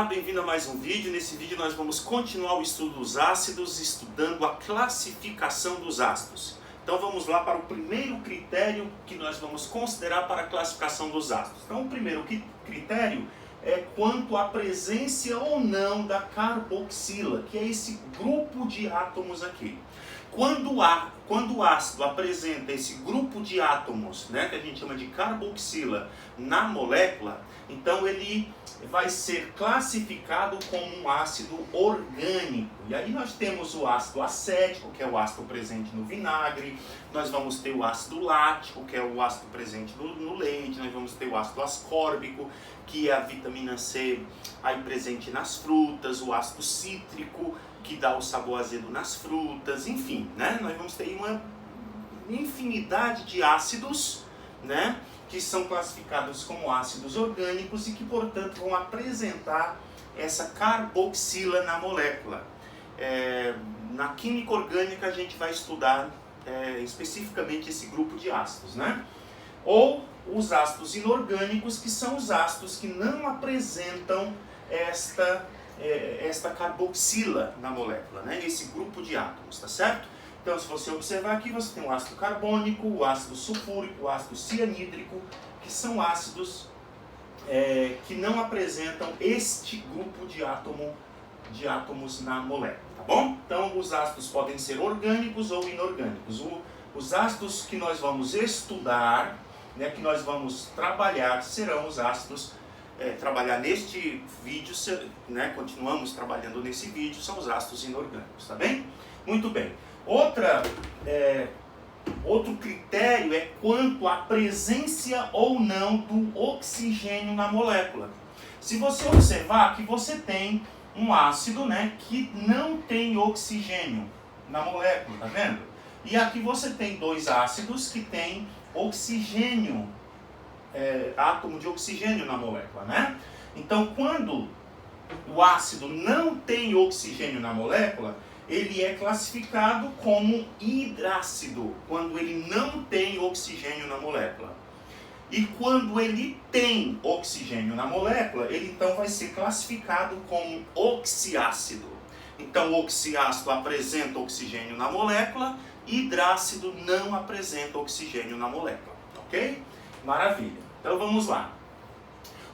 Olá, bem-vindo a mais um vídeo. Nesse vídeo nós vamos continuar o estudo dos ácidos, estudando a classificação dos ácidos. Então vamos lá para o primeiro critério que nós vamos considerar para a classificação dos ácidos. Então o primeiro critério é quanto à presença ou não da carboxila, que é esse grupo de átomos aqui. Quando o ácido apresenta esse grupo de átomos, né, que a gente chama de carboxila, na molécula, então ele vai ser classificado como um ácido orgânico. E aí nós temos o ácido acético, que é o ácido presente no vinagre, nós vamos ter o ácido lático, que é o ácido presente no leite, nós vamos ter o ácido ascórbico, que é a vitamina C aí presente nas frutas, o ácido cítrico, que dá o sabor azedo nas frutas, enfim, né? Nós vamos ter uma infinidade de ácidos, né, que são classificados como ácidos orgânicos e que, portanto, vão apresentar essa carboxila na molécula. Na química orgânica a gente vai estudar especificamente esse grupo de ácidos, né? Ou os ácidos inorgânicos, que são os ácidos que não apresentam esta carboxila na molécula, né? Esse grupo de átomos, tá certo? Então, se você observar aqui, você tem o ácido carbônico, o ácido sulfúrico, o ácido cianídrico, que são ácidos que não apresentam este grupo de átomos na molécula, tá bom? Então, os ácidos podem ser orgânicos ou inorgânicos. Os ácidos que nós vamos estudar, né, que nós vamos trabalhar, serão os ácidos trabalhar neste vídeo, né, continuamos trabalhando nesse vídeo, são os ácidos inorgânicos, tá bem? Muito bem. Outro critério é quanto à presença ou não do oxigênio na molécula. Se você observar que você tem um ácido, né, que não tem oxigênio na molécula, tá vendo? E aqui você tem dois ácidos que têm oxigênio, átomo de oxigênio na molécula, né? Então, quando o ácido não tem oxigênio na molécula, ele é classificado como hidrácido, quando ele não tem oxigênio na molécula. E quando ele tem oxigênio na molécula, ele então vai ser classificado como oxiácido. Então, o oxiácido apresenta oxigênio na molécula, hidrácido não apresenta oxigênio na molécula, ok? Maravilha. Então vamos lá.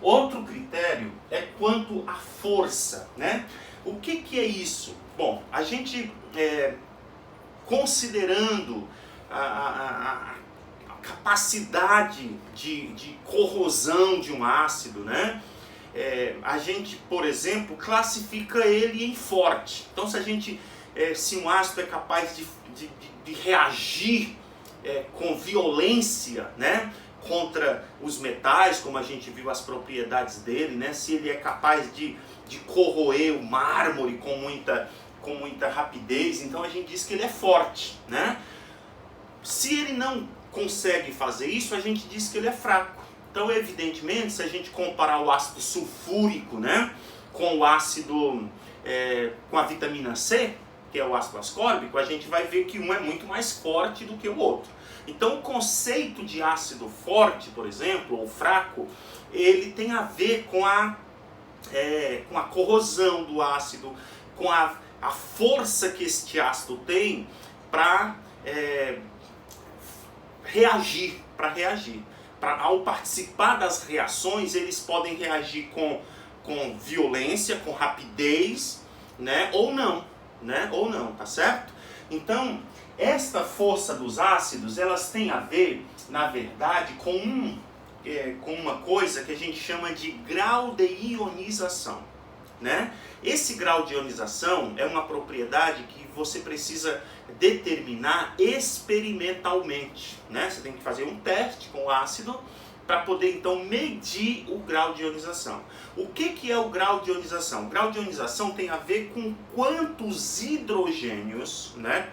Outro critério é quanto à força, né? O que é isso? Bom, a gente, considerando a capacidade de corrosão de um ácido, né? A gente, por exemplo, classifica ele em forte. Então, se um ácido é capaz de reagir com violência, né, contra os metais, como a gente viu as propriedades dele, né, se ele é capaz de corroer o mármore com muita rapidez, então a gente diz que ele é forte, né? Se ele não consegue fazer isso, a gente diz que ele é fraco. Então, evidentemente, se a gente comparar o ácido sulfúrico, né, com o ácido, com a vitamina C, que é o ácido ascórbico, a gente vai ver que um é muito mais forte do que o outro. Então, o conceito de ácido forte, por exemplo, ou fraco, ele tem a ver com a corrosão do ácido, com a força que este ácido tem para reagir. Ao participar das reações, eles podem reagir com violência, com rapidez, né, ou não, tá certo? Então, esta força dos ácidos, elas têm a ver, na verdade, com uma coisa que a gente chama de grau de ionização, né? Esse grau de ionização é uma propriedade que você precisa determinar experimentalmente, né? Você tem que fazer um teste com o ácido para poder então medir o grau de ionização. O que é o grau de ionização? O grau de ionização tem a ver com quantos hidrogênios, né,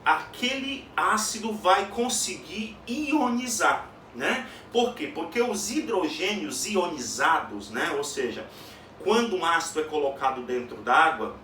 aquele ácido vai conseguir ionizar, né? Por quê? Porque os hidrogênios ionizados, né, ou seja, quando um ácido é colocado dentro d'água,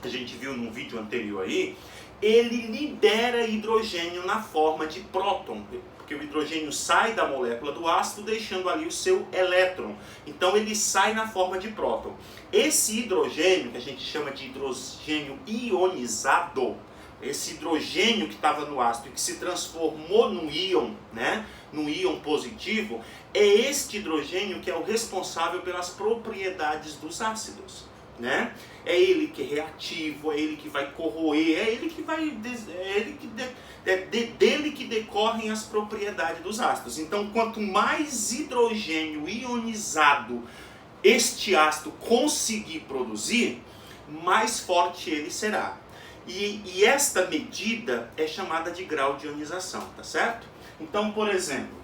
a gente viu num vídeo anterior aí, ele libera hidrogênio na forma de próton, porque Porque o hidrogênio sai da molécula do ácido, deixando ali o seu elétron. Então ele sai na forma de próton. Esse hidrogênio, que a gente chama de hidrogênio ionizado, esse hidrogênio que estava no ácido e que se transformou no íon, né, no íon positivo, é este hidrogênio que é o responsável pelas propriedades dos ácidos, né? É ele que é reativo, é ele que vai corroer, é ele que vai, dele que decorrem as propriedades dos ácidos. Então, quanto mais hidrogênio ionizado este ácido conseguir produzir, mais forte ele será. E esta medida é chamada de grau de ionização, tá certo? Então, por exemplo,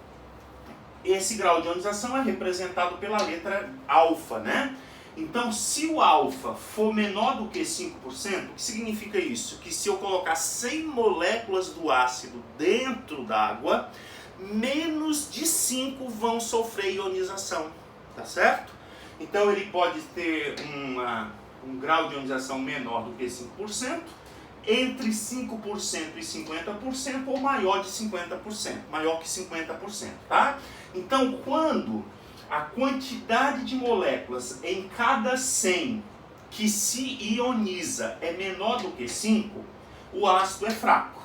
esse grau de ionização é representado pela letra alfa, né? Então, se o alfa for menor do que 5%, o que significa isso? Que se eu colocar 100 moléculas do ácido dentro d'água, menos de 5 vão sofrer ionização, tá certo? Então, ele pode ter um grau de ionização menor do que 5%, entre 5% e 50% ou maior de 50%, maior que 50%, tá? Então, quando a quantidade de moléculas em cada 100 que se ioniza é menor do que 5, o ácido é fraco.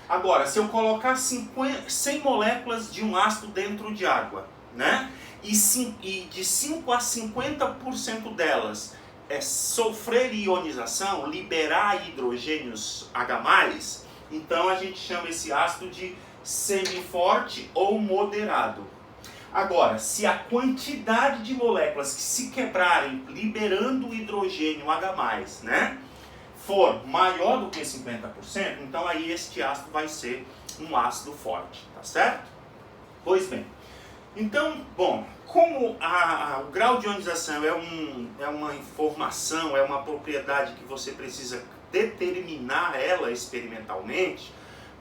Agora, se eu colocar 100 moléculas de um ácido dentro de água, né? E de 5 a 50% delas sofrer ionização, liberar hidrogênios H+, então a gente chama esse ácido de semiforte ou moderado. Agora, se a quantidade de moléculas que se quebrarem liberando hidrogênio H+, né, for maior do que 50%, então aí este ácido vai ser um ácido forte, tá certo? Pois bem, então, bom, como o grau de ionização é uma informação, é uma propriedade que você precisa determinar ela experimentalmente,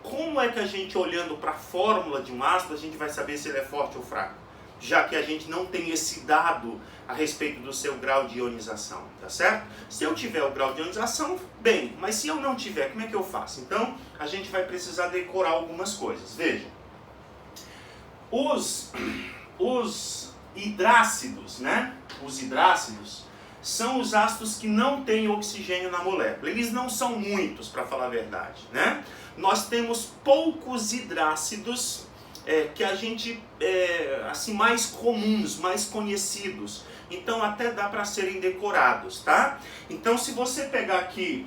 como é que a gente, olhando para a fórmula de um ácido, a gente vai saber se ele é forte ou fraco? Já que a gente não tem esse dado a respeito do seu grau de ionização, tá certo? Se eu tiver o grau de ionização, bem, mas se eu não tiver, como é que eu faço? Então, a gente vai precisar decorar algumas coisas. Veja, os hidrácidos, né? Os hidrácidos são os ácidos que não têm oxigênio na molécula. Eles não são muitos, para falar a verdade, né? Nós temos poucos hidrácidos que a gente, assim, mais comuns, mais conhecidos. Então até dá para serem decorados, tá? Então se você pegar aqui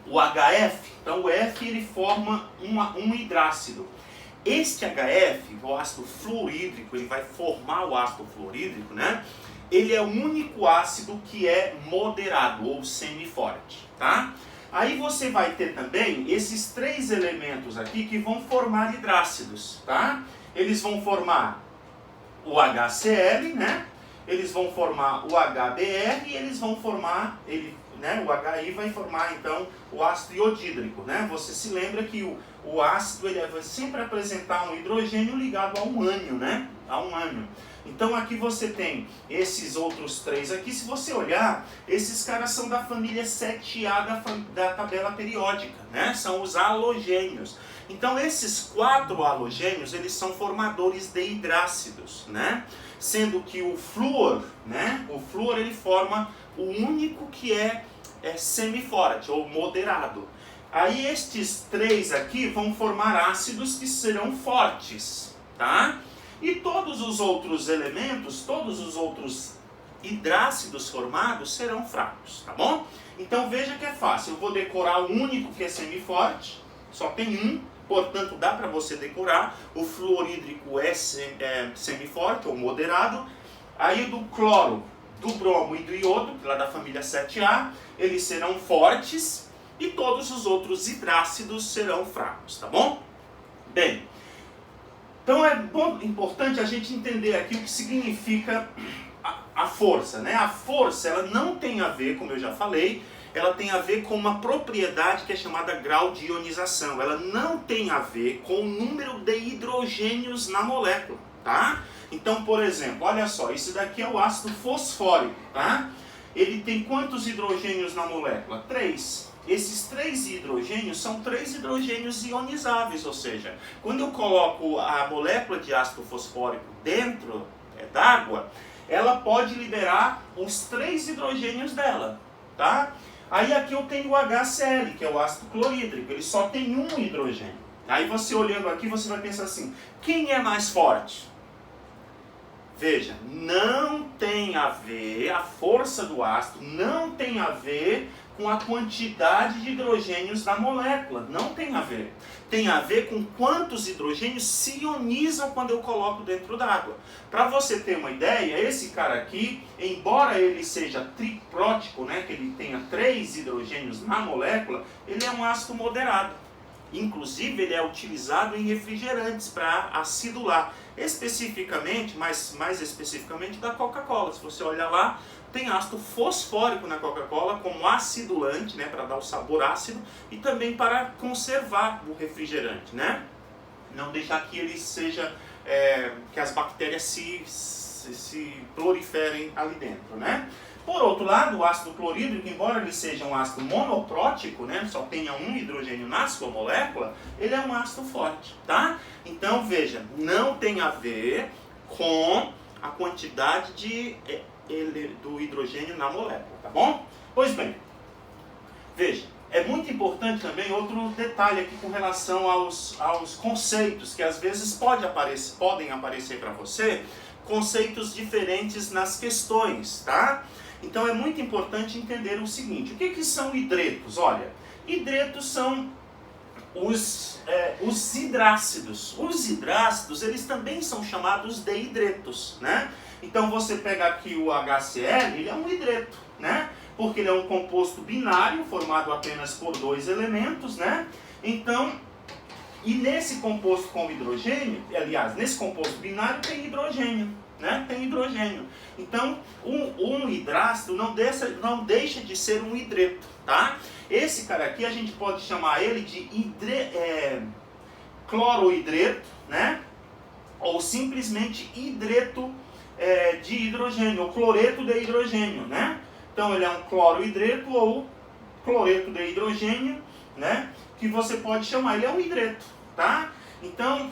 o HF, então o F ele forma um hidrácido. Este HF, o ácido fluorídrico, ele vai formar o ácido fluorídrico, né? Ele é o único ácido que é moderado ou semiforte, tá? Aí você vai ter também esses três elementos aqui que vão formar hidrácidos, tá? Eles vão formar o HCl, né? Eles vão formar o HBr e eles vão formar, o HI vai formar então o ácido iodídrico, né? Você se lembra que o ácido ele vai sempre apresentar um hidrogênio ligado a um ânion, né? A um ânion. Então aqui você tem esses outros três aqui, se você olhar, esses caras são da família 7A da tabela periódica, né? São os halogênios. Então esses 4 halogênios, eles são formadores de hidrácidos, né? Sendo que o flúor, né? O flúor ele forma o único que é semiforte ou moderado. Aí estes três aqui vão formar ácidos que serão fortes, tá? E todos os outros elementos, todos os outros hidrácidos formados serão fracos, tá bom? Então veja que é fácil, eu vou decorar o único que é semiforte, só tem um, portanto dá para você decorar. O fluorídrico é semiforte ou moderado. Aí do cloro, do bromo e do iodo, lá da família 7A, eles serão fortes e todos os outros hidrácidos serão fracos, tá bom? Bem, então é importante a gente entender aqui o que significa a força, né? A força, ela não tem a ver, como eu já falei, ela tem a ver com uma propriedade que é chamada grau de ionização. Ela não tem a ver com o número de hidrogênios na molécula, tá? Então, por exemplo, olha só, esse daqui é o ácido fosfórico, tá? Ele tem quantos hidrogênios na molécula? 3. esses 3 hidrogênios são 3 hidrogênios ionizáveis, ou seja, quando eu coloco a molécula de ácido fosfórico dentro d'água, ela pode liberar os 3 hidrogênios dela, tá? Aí aqui eu tenho o HCl, que é o ácido clorídrico, ele só tem um hidrogênio. Aí você olhando aqui, você vai pensar assim, quem é mais forte? Veja, não tem a ver, a força do ácido não tem a ver com a quantidade de hidrogênios da molécula, não tem a ver. Tem a ver com quantos hidrogênios se ionizam quando eu coloco dentro d'água. Para você ter uma ideia, esse cara aqui, embora ele seja triprótico, né, que ele tenha 3 hidrogênios na molécula, ele é um ácido moderado. Inclusive, ele é utilizado em refrigerantes para acidular. Especificamente, mais especificamente da Coca-Cola. Se você olhar lá, tem ácido fosfórico na Coca-Cola como acidulante, né, para dar o sabor ácido e também para conservar o refrigerante, né? Não deixar que ele seja, que as bactérias se proliferem ali dentro, né? Por outro lado, o ácido clorídrico, embora ele seja um ácido monoprótico, né, só tenha um hidrogênio na sua molécula, ele é um ácido forte, tá? Então, veja, não tem a ver com a quantidade do hidrogênio na molécula, tá bom? Pois bem, veja, é muito importante também outro detalhe aqui com relação aos conceitos, que às vezes podem aparecer para você, conceitos diferentes nas questões, tá? Então é muito importante entender o seguinte, o que são hidretos? Olha, hidretos são os hidrácidos. Os hidrácidos, eles também são chamados de hidretos, né? Então você pega aqui o HCl, ele é um hidreto, né? Porque ele é um composto binário, formado apenas por 2 elementos, né? Então, e nesse composto com hidrogênio, aliás, nesse composto binário tem hidrogênio, né? Tem hidrogênio. Então, um hidrácido não deixa de ser um hidreto, tá? Esse cara aqui a gente pode chamar ele de clorohidreto, né? Ou simplesmente hidreto de hidrogênio, ou cloreto de hidrogênio, né? Então ele é um clorohidreto ou cloreto de hidrogênio, né? Que você pode chamar, ele é um hidreto, tá? Então,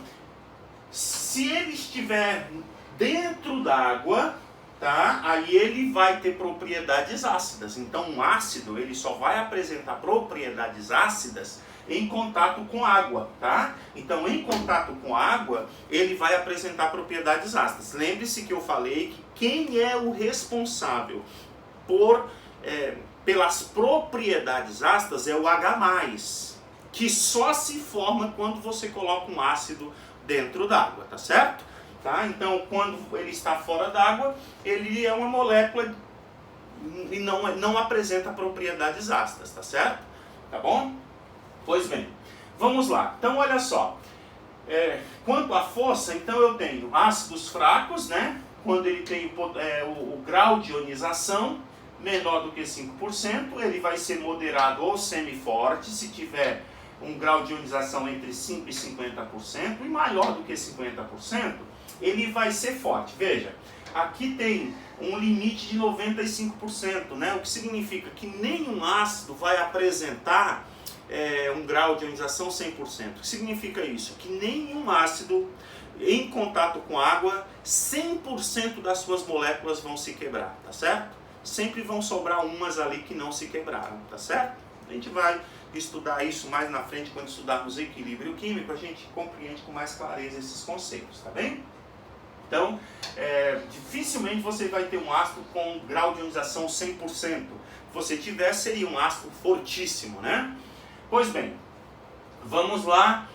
se ele estiver dentro d'água, tá? Aí ele vai ter propriedades ácidas. Então, um ácido, ele só vai apresentar propriedades ácidas em contato com água, tá? Então, em contato com água, ele vai apresentar propriedades ácidas. Lembre-se que eu falei que quem é o responsável pelas propriedades ácidas é o H+, que só se forma quando você coloca um ácido dentro d'água, tá certo? Tá? Então, quando ele está fora d'água, ele é uma molécula e não apresenta propriedades ácidas, tá certo? Tá bom? Pois bem, vamos lá. Então, olha só. Quanto à força, então eu tenho ácidos fracos, né? Quando ele tem o grau de ionização menor do que 5%, ele vai ser moderado ou semiforte, se tiver um grau de ionização entre 5% e 50%, e maior do que 50%, ele vai ser forte. Veja, aqui tem um limite de 95%, né? O que significa que nenhum ácido vai apresentar um grau de ionização 100%. O que significa isso? Que nenhum ácido em contato com água, 100% das suas moléculas vão se quebrar, tá certo? Sempre vão sobrar umas ali que não se quebraram, tá certo? A gente vai estudar isso mais na frente, quando estudarmos equilíbrio químico, a gente compreende com mais clareza esses conceitos, tá bem? Então, dificilmente você vai ter um ácido com grau de ionização 100%. Se você tiver, seria um ácido fortíssimo, né? Pois bem, vamos lá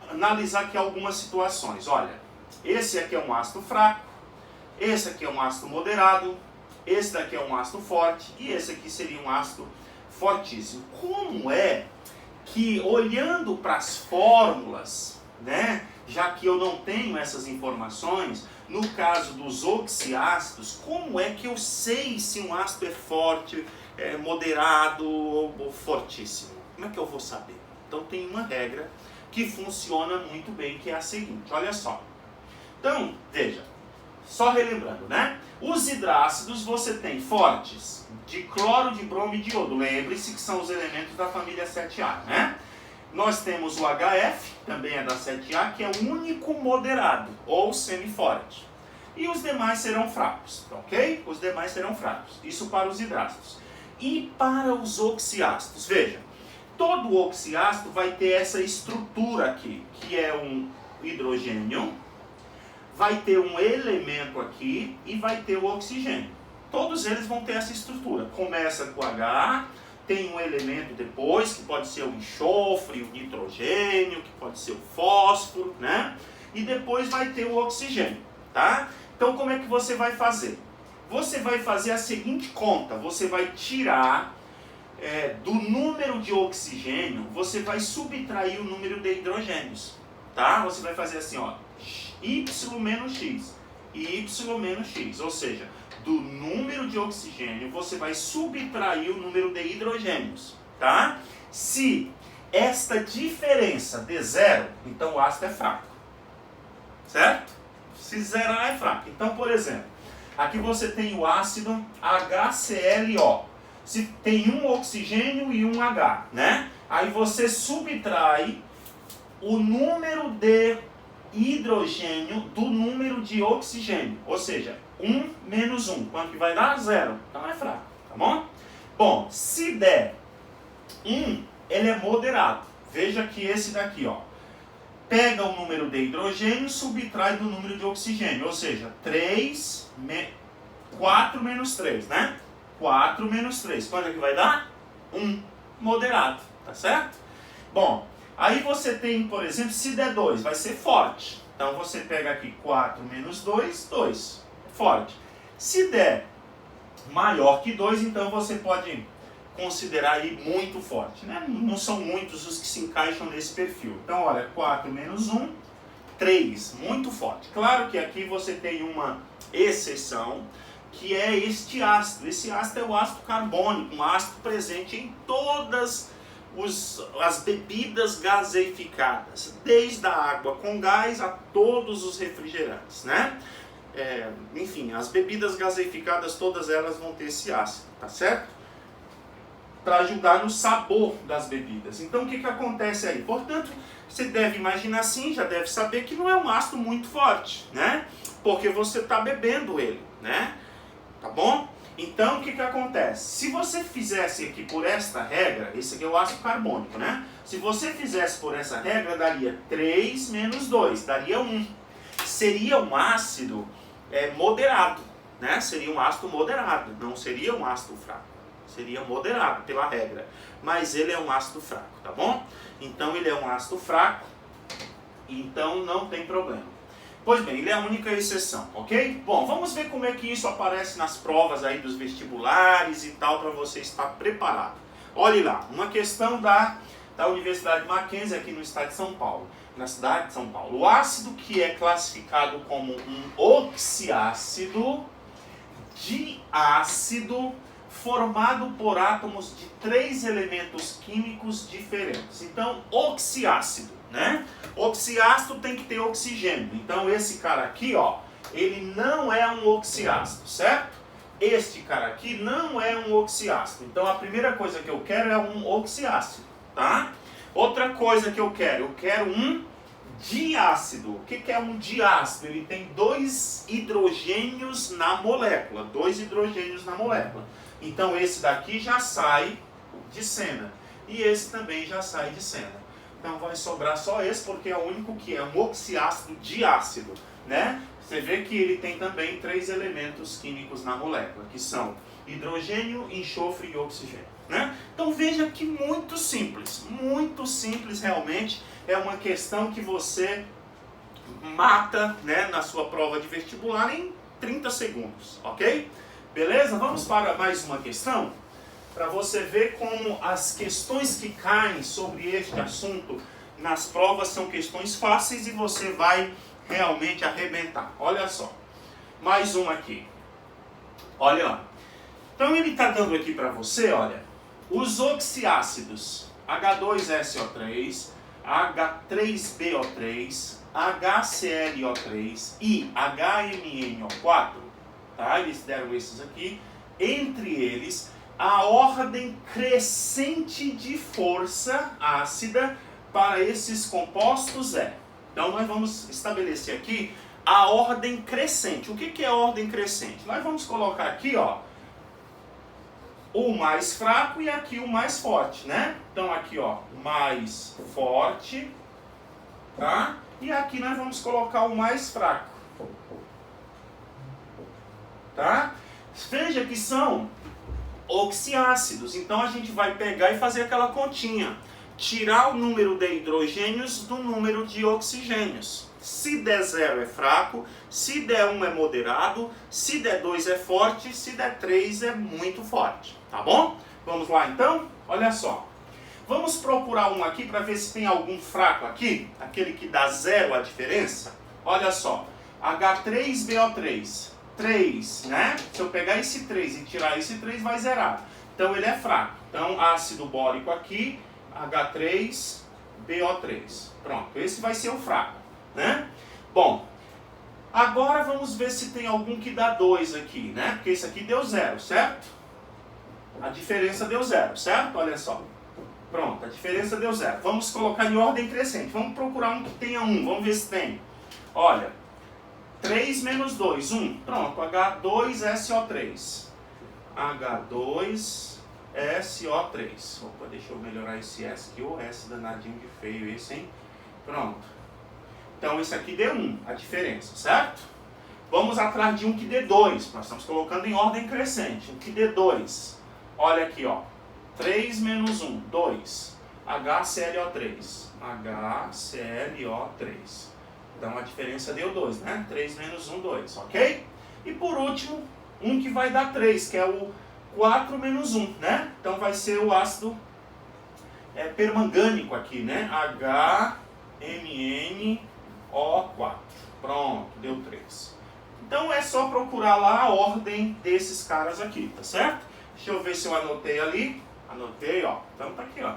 analisar aqui algumas situações. Olha, esse aqui é um ácido fraco, esse aqui é um ácido moderado, esse daqui é um ácido forte e esse aqui seria um ácido fortíssimo. Como é que, olhando para as fórmulas, né, já que eu não tenho essas informações, no caso dos oxiácidos, como é que eu sei se um ácido é forte, moderado ou fortíssimo? Como é que eu vou saber? Então tem uma regra que funciona muito bem, que é a seguinte, olha só. Então, veja, só relembrando, né? Os hidrácidos você tem fortes de cloro, de bromo e de iodo. Lembre-se que são os elementos da família 7A, né? Nós temos o HF, também é da 7A, que é o único moderado, ou semiforte. E os demais serão fracos, ok? Os demais serão fracos. Isso para os hidrácidos. E para os oxiácidos, veja, todo oxiácido vai ter essa estrutura aqui, que é um hidrogênio, vai ter um elemento aqui e vai ter o oxigênio. Todos eles vão ter essa estrutura. Começa com H, tem um elemento depois, que pode ser o enxofre, o nitrogênio, que pode ser o fósforo, né? E depois vai ter o oxigênio, tá? Então como é que você vai fazer? Você vai fazer a seguinte conta, você vai tirar do número de oxigênio, você vai subtrair o número de hidrogênios, tá? Você vai fazer assim, ó, Y menos X, Y menos X, ou seja, do número de oxigênio você vai subtrair o número de hidrogênios, tá? Se esta diferença der zero, então o ácido é fraco, certo? Se zerar é fraco. Então, por exemplo, aqui você tem o ácido HClO. Se tem um oxigênio e um H, né? Aí você subtrai o número de hidrogênio do número de oxigênio. Ou seja, 1 menos 1. Quanto que vai dar? 0. Então é fraco, tá bom? Bom, se der 1, ele é moderado. Veja que esse daqui, ó, pega o número de hidrogênio e subtrai do número de oxigênio. Ou seja, 4 menos 3, né? 4 menos 3. Quanto é que vai dar? 1. Moderado, tá certo? Bom, aí você tem, por exemplo, se der 2, vai ser forte. Então você pega aqui 4 menos 2, 2. Forte. Se der maior que 2, então você pode considerar aí muito forte, né? Não são muitos os que se encaixam nesse perfil. Então, olha, 4 menos 1, 3. Muito forte. Claro que aqui você tem uma exceção, que é este ácido. Esse ácido é o ácido carbônico, um ácido presente em todas as bebidas gaseificadas, desde a água com gás a todos os refrigerantes, né? Enfim, as bebidas gaseificadas, todas elas vão ter esse ácido, tá certo? Para ajudar no sabor das bebidas. Então, o que acontece aí? Portanto, você deve imaginar assim, já deve saber que não é um ácido muito forte, né? Porque você está bebendo ele, né? Tá bom? Então, o que acontece? Se você fizesse aqui por esta regra, esse aqui é o ácido carbônico, né? Se você fizesse por essa regra, daria 3 menos 2, daria 1. Seria um ácido moderado, né? Seria um ácido moderado, não seria um ácido fraco. Seria moderado pela regra, mas ele é um ácido fraco, tá bom? Então ele é um ácido fraco, então não tem problema. Pois bem, ele é a única exceção, ok? Bom, vamos ver como é que isso aparece nas provas aí dos vestibulares e tal, para você estar preparado. Olhe lá, uma questão da Universidade Mackenzie aqui no estado de São Paulo. Na cidade de São Paulo. O ácido que é classificado como um oxiácido diácido formado por átomos de 3 elementos químicos diferentes. Então, oxiácido, né? Oxiácido tem que ter oxigênio. Então, esse cara aqui, ó, ele não é um oxiácido, certo? Este cara aqui não é um oxiácido. Então, a primeira coisa que eu quero é um oxiácido, tá? Outra coisa que eu quero um diácido. O que é um diácido? Ele tem 2 hidrogênios na molécula. 2 hidrogênios na molécula. Então esse daqui já sai de cena. E esse também já sai de cena. Então vai sobrar só esse, porque é o único que é um oxiácido diácido, né? Você vê que ele tem também 3 elementos químicos na molécula, que são hidrogênio, enxofre e oxigênio, né? Então veja que muito simples realmente. É uma questão que você mata, né, na sua prova de vestibular em 30 segundos, ok? Beleza? Vamos para mais uma questão, para você ver como as questões que caem sobre este assunto nas provas são questões fáceis e você vai realmente arrebentar. Olha só, mais uma aqui. Olha lá. Então ele está dando aqui para você, olha, os oxiácidos H2SO3, H3BO3, HClO3 e HMNO4, tá? Eles deram esses aqui. Entre eles, a ordem crescente de força ácida para esses compostos é. Então nós vamos estabelecer aqui a ordem crescente. O que é a ordem crescente? Nós vamos colocar aqui, ó, o mais fraco e aqui o mais forte, né? Então aqui, ó, mais forte, tá? E aqui nós vamos colocar o mais fraco, tá? Veja que são oxiácidos, então a gente vai pegar e fazer aquela continha. Tirar o número de hidrogênios do número de oxigênios. Se der 0 é fraco, se der 1 é moderado, se der 2 é forte, se der 3 é muito forte. Tá bom? Vamos lá então? Olha só. Vamos procurar um aqui para ver se tem algum fraco aqui. Aquele que dá 0 a diferença. Olha só. H3BO3. 3, né? Se eu pegar esse 3 e tirar esse 3 vai zerar. Então ele é fraco. Então ácido bórico aqui. H3BO3. Pronto, esse vai ser o fraco, né? Bom, agora vamos ver se tem algum que dá 2 aqui, né? Porque esse aqui deu 0, certo? A diferença deu 0, certo? Olha só. Pronto, a diferença deu 0. Vamos colocar em ordem crescente. Vamos procurar um que tenha 1. Vamos ver se tem. Olha, 3 menos 2, 1. Pronto, H2SO3. H2SO3. Opa, deixa eu melhorar esse S aqui. O S danadinho de feio esse, hein? Pronto. Então esse aqui deu 1, a diferença, certo? Vamos atrás de um que dê 2. Nós estamos colocando em ordem crescente. Um que dê 2. Olha aqui, ó. 3 menos 1, 2. HClO3. HClO3. Então a diferença deu 2, né? 3 menos 1, 2, ok? E por último, um que vai dar 3, que é o 4 menos 1, né? Então vai ser o ácido permangânico aqui, né? HMnO4. Pronto, deu 3. Então é só procurar lá a ordem desses caras aqui, tá certo? Deixa eu ver se eu anotei ali. Anotei, ó. Então tá aqui, ó.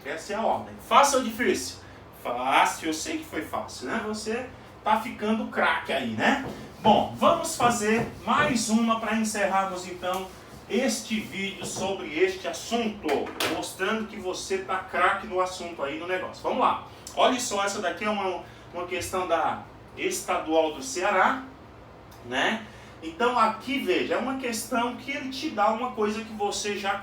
Essa é a ordem. Fácil ou difícil? Fácil, eu sei que foi fácil, né? Você tá ficando craque aí, né? Bom, vamos fazer mais uma para encerrarmos então este vídeo sobre este assunto, mostrando que você tá craque no assunto aí no negócio. Vamos lá. Olha só, essa daqui é uma questão da Estadual do Ceará, né? Então aqui, veja, é uma questão que ele te dá uma coisa que você já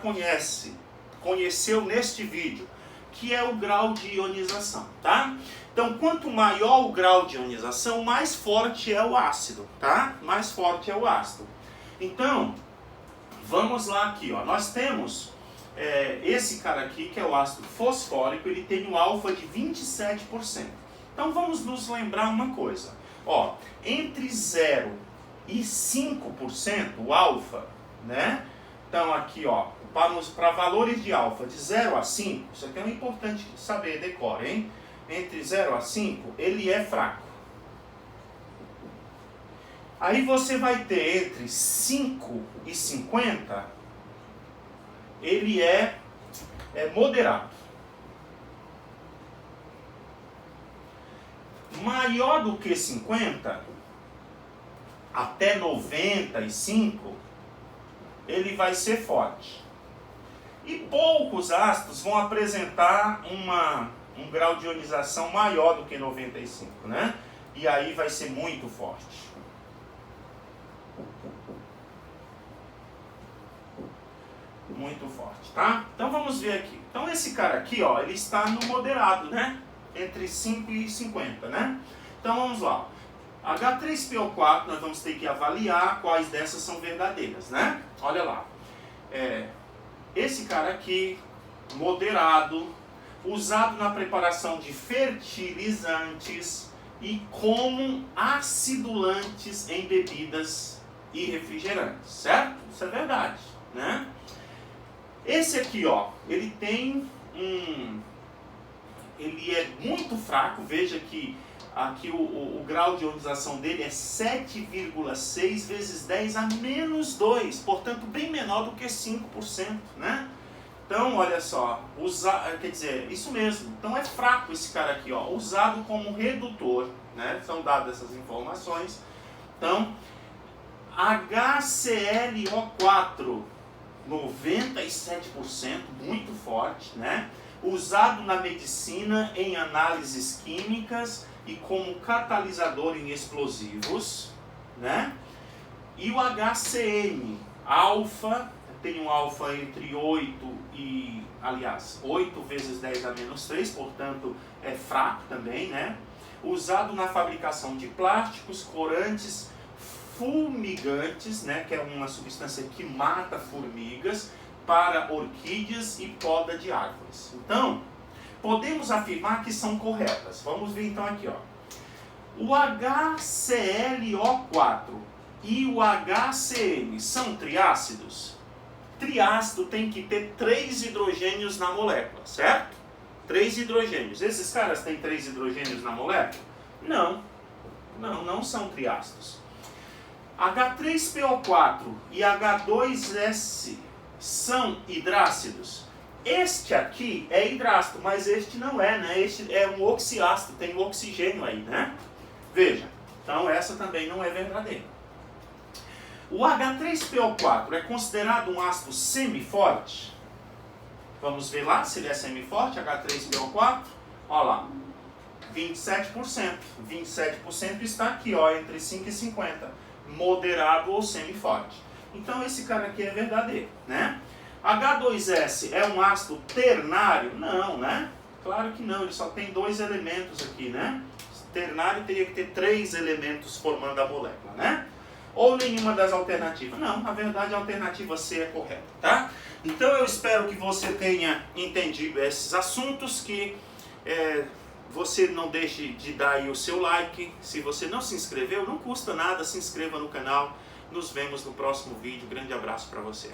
conheceu neste vídeo, que é o grau de ionização, tá? Então, quanto maior o grau de ionização, mais forte é o ácido, tá? Mais forte é o ácido. Então, vamos lá aqui, ó. Nós temos esse cara aqui, que é o ácido fosfórico, ele tem um alfa de 27%. Então, vamos nos lembrar uma coisa. Ó, entre 0 e 5%, o alfa, né? Então, aqui, ó, para valores de alfa de 0 a 5, isso aqui é importante saber, decore, hein? Entre 0 a 5, ele é fraco. Aí você vai ter entre 5 e 50, ele é moderado. Maior do que 50, até 95, ele vai ser forte. E poucos ácidos vão apresentar um grau de ionização maior do que 95, né? E aí vai ser muito forte. Muito forte, tá? Então vamos ver aqui. Então esse cara aqui, ó, ele está no moderado, né? Entre 5 e 50, né? Então vamos lá. H3PO4, nós vamos ter que avaliar quais dessas são verdadeiras, né? Olha lá. Esse cara aqui, moderado, usado na preparação de fertilizantes e como acidulantes em bebidas e refrigerantes, certo? Isso é verdade, né? Esse aqui, ó, ele tem ele é muito fraco, veja que aqui o grau de ionização dele é 7,6 vezes 10 a menos 2, portanto bem menor do que 5%, né? Então, olha só, quer dizer, isso mesmo, então é fraco esse cara aqui, ó, usado como redutor, né? São dadas essas informações. Então, HClO4, 97%, muito forte, né? Usado na medicina em análises químicas e como catalisador em explosivos, né? E o HCN, alfa, tem um alfa entre 8 vezes 10 a menos 3, portanto é fraco também, né? Usado na fabricação de plásticos, corantes, fulmigantes, né? Que é uma substância que mata formigas, para orquídeas e poda de árvores. Então, podemos afirmar que são corretas. Vamos ver então aqui, ó. O HClO4 e o HCN são triácidos? Triácido tem que ter 3 hidrogênios na molécula, certo? 3 hidrogênios. Esses caras têm 3 hidrogênios na molécula? Não. Não são triácidos. H3PO4 e H2S são hidrácidos? Este aqui é hidrácido, mas este não é, né? Este é um oxiácido, tem um oxigênio aí, né? Veja, então essa também não é verdadeira. O H3PO4 é considerado um ácido semiforte? Vamos ver lá se ele é semiforte, H3PO4. Olha lá, 27%. 27% está aqui, ó, entre 5 e 50. Moderado ou semiforte. Então esse cara aqui é verdadeiro, né? H2S é um ácido ternário? Não, né? Claro que não, ele só tem 2 elementos aqui, né? Ternário teria que ter 3 elementos formando a molécula, né? Ou nenhuma das alternativas? Não, na verdade a alternativa C é correta, tá? Então eu espero que você tenha entendido esses assuntos, que você não deixe de dar aí o seu like. Se você não se inscreveu, não custa nada, se inscreva no canal. Nos vemos no próximo vídeo. Grande abraço para você.